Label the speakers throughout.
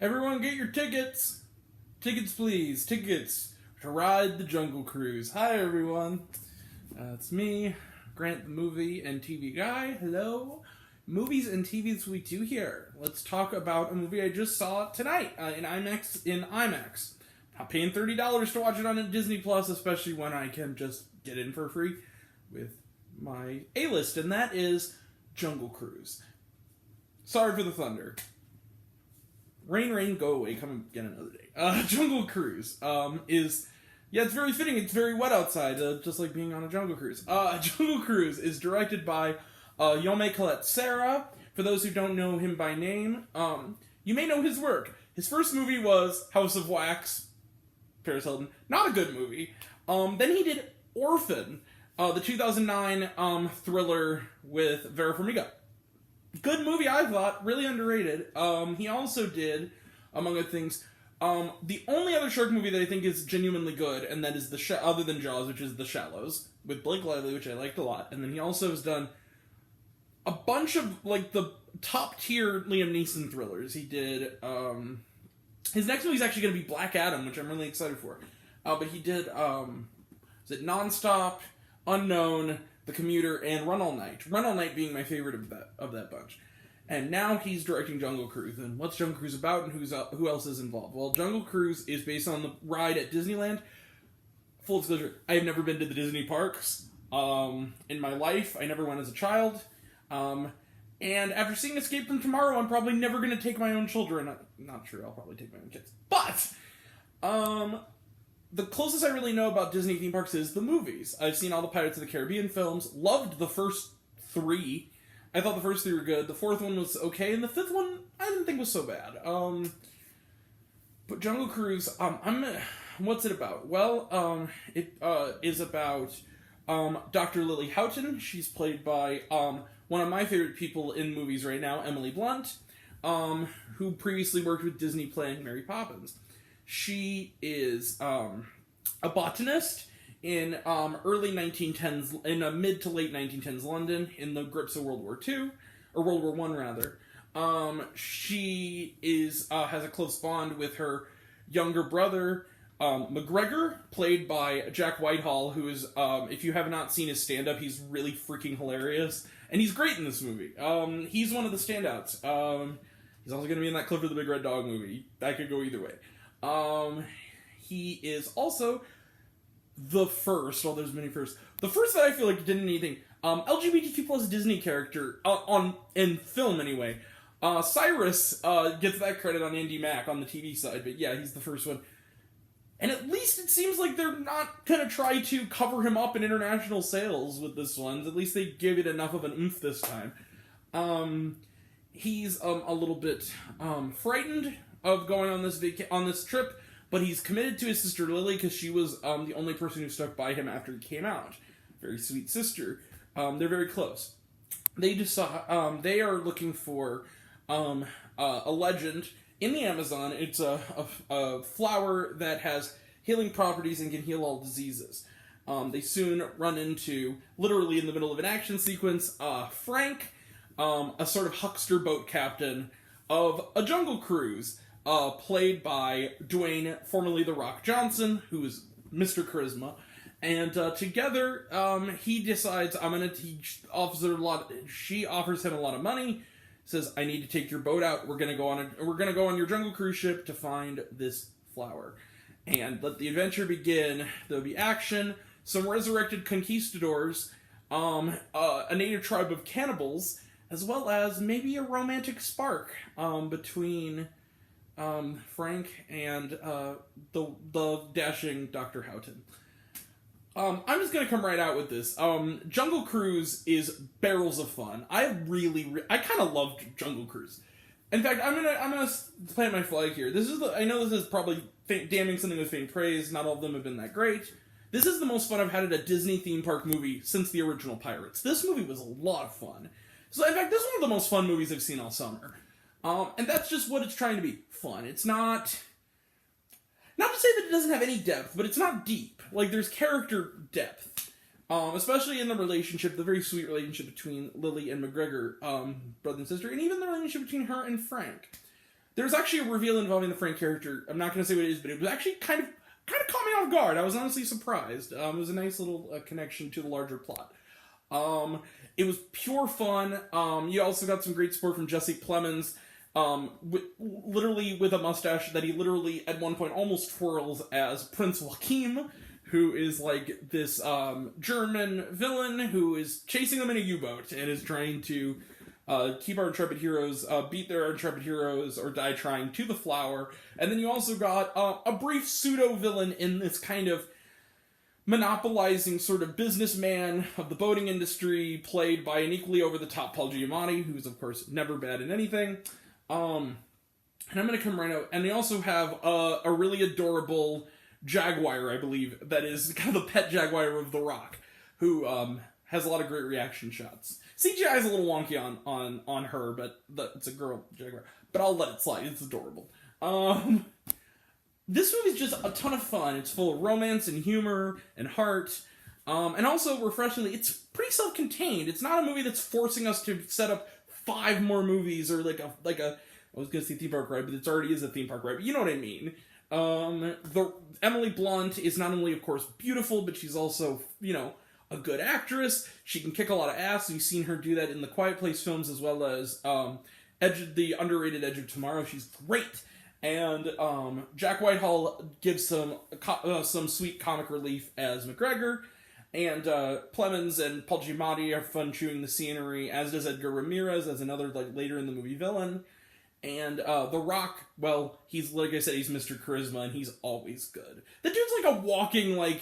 Speaker 1: Everyone get your tickets. Tickets, please. Tickets to ride the Jungle Cruise. Hi, everyone. It's me, Grant, the movie and TV guy. Hello. Movies and TVs we do here. Let's talk about a movie I just saw tonight in IMAX. I'm paying $30 to watch it on Disney Plus, especially when I can just get in for free with my A-list, and that is Jungle Cruise. Sorry for the thunder. Rain, rain, go away. Come again another day. Jungle Cruise it's very fitting. It's very wet outside, just like being on a Jungle Cruise. Jungle Cruise is directed by Yome Colette-Serra. For those who don't know him by name, you may know his work. His first movie was House of Wax, Paris Hilton. Not a good movie. Then he did Orphan, the 2009 thriller with Vera Farmiga. Good movie, I thought. Really underrated. He also did, among other things, the only other shark movie that I think is genuinely good, and that is other than Jaws, which is The Shallows, with Blake Lively, which I liked a lot. And then he also has done a bunch of, the top-tier Liam Neeson thrillers. He did, his next movie is actually going to be Black Adam, which I'm really excited for. But he did, is it Nonstop, Unknown, The Commuter, and Run All Night. Run All Night being my favorite of that bunch. And now he's directing Jungle Cruise. And what's Jungle Cruise about, and who else is involved? Well, Jungle Cruise is based on the ride at Disneyland. Full disclosure, I have never been to the Disney parks in my life. I never went as a child. And after seeing Escape from Tomorrow, I'm probably never going to take my own children. Not true, I'll probably take my own kids. But, the closest I really know about Disney theme parks is the movies. I've seen all the Pirates of the Caribbean films, loved the first three. I thought the first three were good. The fourth one was okay, and the fifth one I didn't think was so bad. But Jungle Cruise, what's it about? Well, it is about Dr. Lily Houghton. She's played by one of my favorite people in movies right now, Emily Blunt, who previously worked with Disney playing Mary Poppins. She is a botanist in early 1910s, in a mid to late 1910s London, in the grips of World War II, or World War I rather. She has a close bond with her younger brother, McGregor, played by Jack Whitehall, who is, if you have not seen his stand-up, he's really freaking hilarious, and he's great in this movie. He's one of the standouts. He's also going to be in that Clifford the Big Red Dog movie. That could go either way. He is also the first, well, there's many firsts, the first that I feel like did anything, LGBTQ plus Disney character, in film anyway. Cyrus, gets that credit on Andy Mack on the TV side, but yeah, he's the first one. And at least it seems like they're not gonna try to cover him up in international sales with this one. At least they give it enough of an oomph this time. He's, a little bit, frightened of going on this trip, but he's committed to his sister Lily because she was the only person who stuck by him after he came out. Very sweet sister. They're very close. They are looking for a legend in the Amazon. It's a flower that has healing properties and can heal all diseases. They soon run into, literally in the middle of an action sequence, Frank, a sort of huckster boat captain of a Jungle Cruise, played by Dwayne, formerly The Rock Johnson, who is Mr. Charisma, and together he decides she offers him a lot of money, says, "I need to take your boat out. We're gonna go on your Jungle Cruise ship to find this flower, and let the adventure begin. There'll be action, some resurrected conquistadors, a native tribe of cannibals, as well as maybe a romantic spark between Frank and the dashing Dr. Houghton." I'm just gonna come right out with this. Jungle Cruise is barrels of fun. I kind of loved Jungle Cruise. In fact, I'm gonna plant my flag here. I know this is probably damning something with faint praise. Not all of them have been that great. This is the most fun I've had at a Disney theme park movie since the original Pirates. This movie was a lot of fun. So, in fact, this is one of the most fun movies I've seen all summer. And that's just what it's trying to be, fun. It's not to say that it doesn't have any depth, but it's not deep. There's character depth. Especially in the very sweet relationship between Lily and McGregor, brother and sister, and even the relationship between her and Frank. There's actually a reveal involving the Frank character. I'm not going to say what it is, but it was actually kind of caught me off guard. I was honestly surprised. It was a nice little connection to the larger plot. It was pure fun. You also got some great support from Jesse Plemons, literally with a mustache that he literally at one point almost twirls as Prince Joachim, who is like this German villain who is chasing them in a U-boat and is trying to keep our intrepid heroes, beat their intrepid heroes, or die trying to the flower. And then you also got a brief pseudo-villain in this kind of monopolizing sort of businessman of the boating industry, played by an equally over-the-top Paul Giamatti, who's, of course, never bad in anything. And I'm going to come right out. And they also have a really adorable jaguar, I believe, that is kind of the pet jaguar of The Rock, who has a lot of great reaction shots. CGI is a little wonky on her, but it's a girl jaguar. But I'll let it slide. It's adorable. This movie's just a ton of fun. It's full of romance and humor and heart. And also, refreshingly, it's pretty self-contained. It's not a movie that's forcing us to set up 5 more movies or I was going to say theme park ride, but it already is a theme park ride. But you know what I mean. Emily Blunt is not only, of course, beautiful, but she's also, a good actress. She can kick a lot of ass. You've seen her do that in the Quiet Place films, as well as the underrated Edge of Tomorrow. She's great. And Jack Whitehall gives some sweet comic relief as McGregor, and Plemons and Paul Giamatti are fun chewing the scenery, as does Edgar Ramirez as another later in the movie villain. And The Rock, well, he's, like I said, he's Mr. Charisma, and he's always good. The dude's like a walking,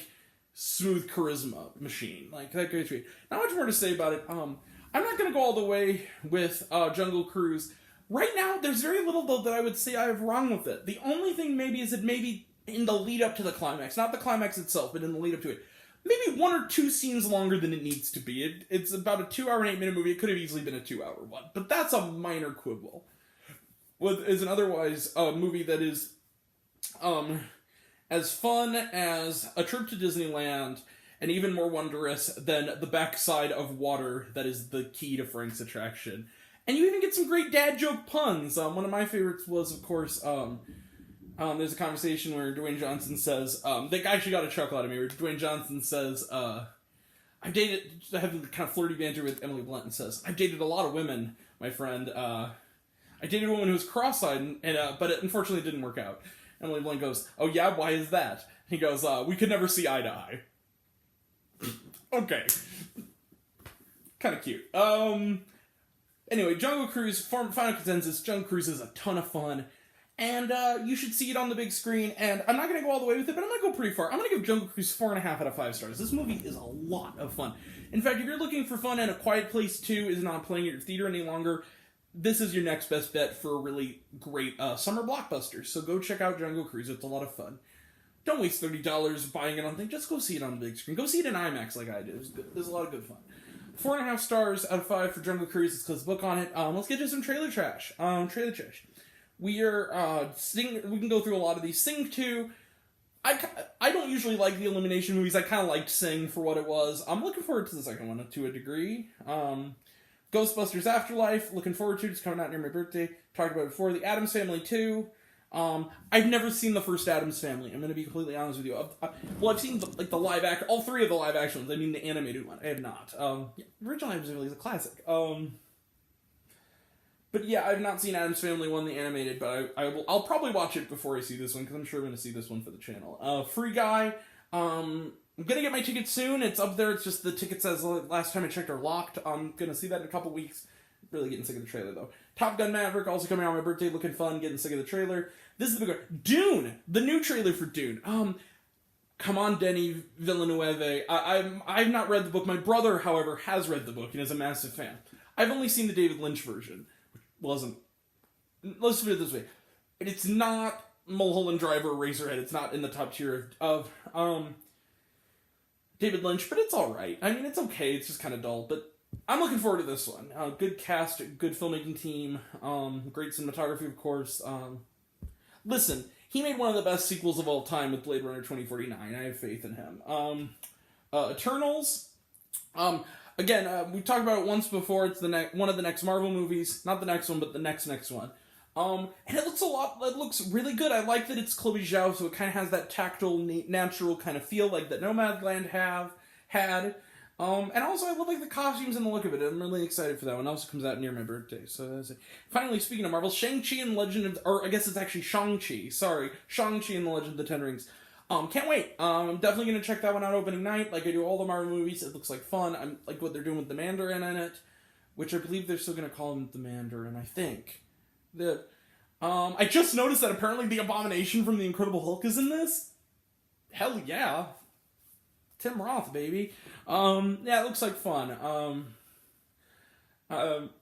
Speaker 1: smooth charisma machine. That guy's great. Not much more to say about it. I'm not going to go all the way with Jungle Cruise. Right now, there's very little, though, that I would say I have wrong with it. The only thing maybe is that maybe in the lead up to the climax, not the climax itself, but in the lead up to it, maybe 1 or 2 scenes longer than it needs to be. It's about a 2-hour and 8-minute movie. It could have easily been a 2-hour one, but that's a minor quibble. What is an otherwise movie that is as fun as a trip to Disneyland, and even more wondrous than the backside of water that is the key to Frank's attraction. And you even get some great dad joke puns. One of my favorites was, of course, there's a conversation where Dwayne Johnson says, they actually got a chuckle out of me, where Dwayne Johnson says, I have kind of flirty banter with Emily Blunt, and says, I've dated a lot of women, my friend. I dated a woman who was cross-eyed, but it unfortunately didn't work out. Emily Blunt goes, oh yeah, why is that? He goes, we could never see eye to eye. Okay. Kind of cute. Anyway, Jungle Cruise, final consensus, Jungle Cruise is a ton of fun, and you should see it on the big screen, and I'm not going to go all the way with it, but I'm going to go pretty far. I'm going to give Jungle Cruise 4.5 out of 5 stars. This movie is a lot of fun. In fact, if you're looking for fun and A Quiet Place 2 is not playing at your theater any longer, this is your next best bet for a really great summer blockbuster. So go check out Jungle Cruise. It's a lot of fun. Don't waste $30 buying it on thing. Just go see it on the big screen. Go see it in IMAX like I did. It was good. There's a lot of good fun. 4.5 stars out of 5 for Jungle Cruise. It's because the book on it. Let's get to some trailer trash. We are we can go through a lot of these. Sing 2. I don't usually like the Illumination movies. I kind of liked Sing for what it was. I'm looking forward to the second one to a degree. Ghostbusters Afterlife, looking forward to it. It's coming out near my birthday. Talked about it before. The Addams Family 2. I've never seen the first Addams Family. I'm going to be completely honest with you. I've seen the live act, all 3 of the live action ones. I mean the animated one. I have not. Original Addams Family is a classic. But yeah, I've not seen Addams Family 1, the animated, but I'll probably watch it before I see this one, because I'm sure I'm going to see this one for the channel. Free Guy. I'm going to get my tickets soon. It's up there. It's just the tickets, as last time I checked, are locked. I'm going to see that in a couple weeks. Really getting sick of the trailer, though. Top Gun Maverick, also coming out on my birthday, looking fun, getting sick of the trailer. This is the big one. Dune! The new trailer for Dune. Come on, Denis Villeneuve. I've not read the book. My brother, however, has read the book and is a massive fan. I've only seen the David Lynch version, which wasn't... Let's put it this way. It's not Mulholland Drive or Eraserhead. It's not in the top tier of David Lynch, but it's alright. I mean, it's okay. It's just kind of dull, but I'm looking forward to this one. Good cast, good filmmaking team, great cinematography, of course. Listen, he made one of the best sequels of all time with Blade Runner 2049. I have faith in him. Eternals. Again, we talked about it once before. It's one of the next Marvel movies. Not the next one, but the next one. And it looks really good. I like that it's Chloe Zhao, so it kind of has that tactile, natural kind of feel like that Nomadland had. And also I love like the costumes and the look of it. I'm really excited for that one. It also comes out near my birthday, so that's it. Finally, speaking of Marvel, Shang-Chi and Legend of, or I guess it's actually Shang-Chi. Sorry, Shang-Chi and the Legend of the Ten Rings. Can't wait. I'm definitely gonna check that one out opening night. Like I do all the Marvel movies. It looks like fun. I'm like what they're doing with the Mandarin in it, which I believe they're still gonna call him the Mandarin. I think. I just noticed that apparently the Abomination from the Incredible Hulk is in this. Hell yeah. Tim Roth, baby. Yeah, it looks like fun.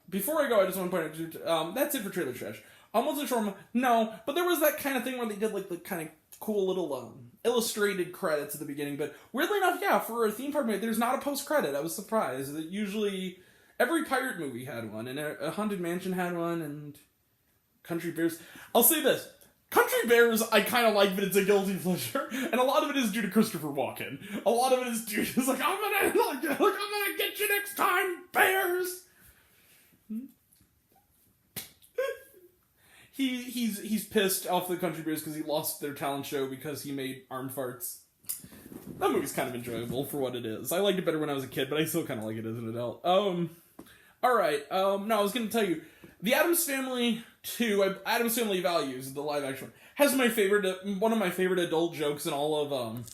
Speaker 1: Before I go, I just want to point out, that's it for Trailer Trash. Was it Shawarma? No, but there was that kind of thing where they did like the kind of cool little illustrated credits at the beginning, but weirdly enough, yeah, for a theme park movie, there's not a post-credit. I was surprised. That usually, every pirate movie had one, and a Haunted Mansion had one, and Country Bears. I'll say this. Country Bears, I kind of like, but it's a guilty pleasure, and a lot of it is due to Christopher Walken. A lot of it is due to, I'm gonna get you next time, Bears! He's pissed off the Country Bears because he lost their talent show because he made arm farts. That movie's kind of enjoyable for what it is. I liked it better when I was a kid, but I still kind of like it as an adult. Alright, no, I was gonna tell you, The Addams Family 2, Addams Family Values, the live action one, has one of my favorite adult jokes in all of,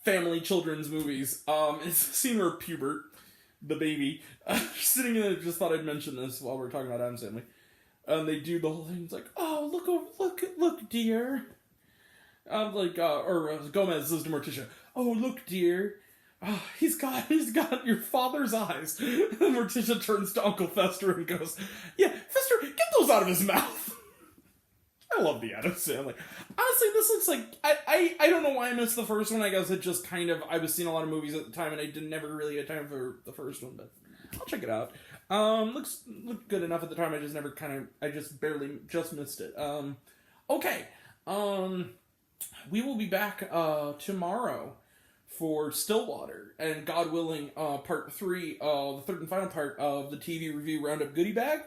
Speaker 1: family children's movies. It's a scene where Pubert, the baby, sitting in it, just thought I'd mention this while we're talking about Addams Family. And they do the whole thing, it's like, oh, look, dear. Gomez says to Morticia, oh, look, dear. Oh, he's got your father's eyes. And Morticia turns to Uncle Fester and goes, yeah, Fester, get those out of his mouth. I love the Addams Family. Honestly, this looks like, I don't know why I missed the first one. I guess it just kind of, I was seeing a lot of movies at the time and I never really had time for the first one, but I'll check it out. Looked good enough at the time, I just barely missed it. Okay. We will be back, tomorrow for Stillwater, and God willing, part 3, the third and final part of the TV review roundup goodie bag.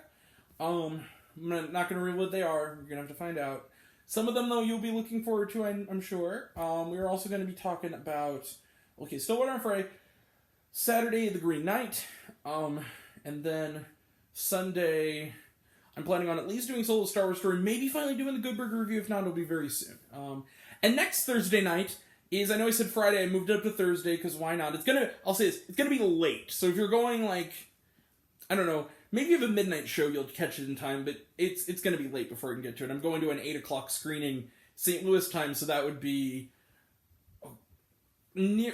Speaker 1: I'm not going to reveal what they are. You're going to have to find out. Some of them, though, you'll be looking forward to, I'm sure. We're also going to be talking about, Stillwater on Friday, Saturday, The Green Knight, and then Sunday, I'm planning on at least doing Solo Star Wars Story, maybe finally doing the Good Burger review. If not, it'll be very soon. And next Thursday night is, I know I said Friday, I moved it up to Thursday, because why not? I'll say this, it's gonna be late. So if you're going, I don't know, maybe you have a midnight show, you'll catch it in time, but it's gonna be late before I can get to it. I'm going to an 8 o'clock screening St. Louis time, so that would be, by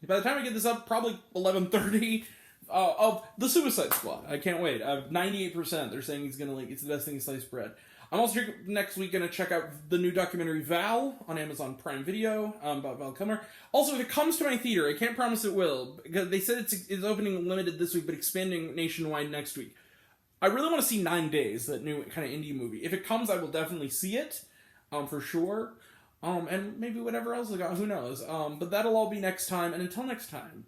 Speaker 1: the time I get this up, probably 11:30, of The Suicide Squad. I can't wait. 98%, they're saying it's the best thing in sliced bread. I'm also next week going to check out the new documentary Val on Amazon Prime Video about Val Kilmer. Also, if it comes to my theater, I can't promise it will, because they said it's opening limited this week, but expanding nationwide next week. I really want to see 9 Days, that new kind of indie movie. If it comes, I will definitely see it, for sure. And maybe whatever else I got, who knows. But that'll all be next time, and until next time,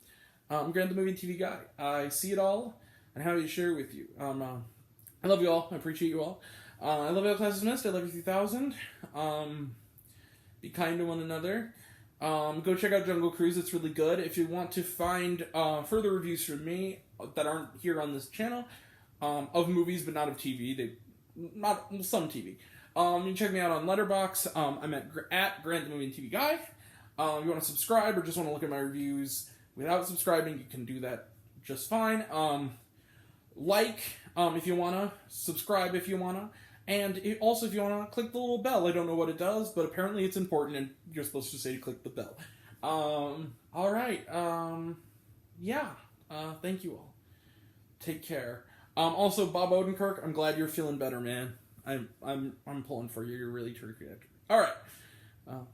Speaker 1: I'm Grant the Movie and TV Guy. I see it all, and happy to share with you. I love you all. I appreciate you all. I love you all, classes missed. I love you 3000. Be kind to one another. Go check out Jungle Cruise. It's really good. If you want to find further reviews from me that aren't here on this channel, of movies but not of TV, not some TV. You can check me out on Letterboxd. I'm at Grant the Movie and TV Guy. You want to subscribe or just want to look at my reviews without subscribing, you can do that just fine. If you want to, subscribe if you want to, and also if you want to, click the little bell. I don't know what it does, but apparently it's important, and you're supposed to say to click the bell. Alright, thank you all. Take care. Also, Bob Odenkirk, I'm glad you're feeling better, man. I'm pulling for you. You're really terrific. Alright,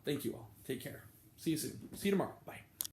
Speaker 1: thank you all. Take care. See you soon. See you tomorrow. Bye.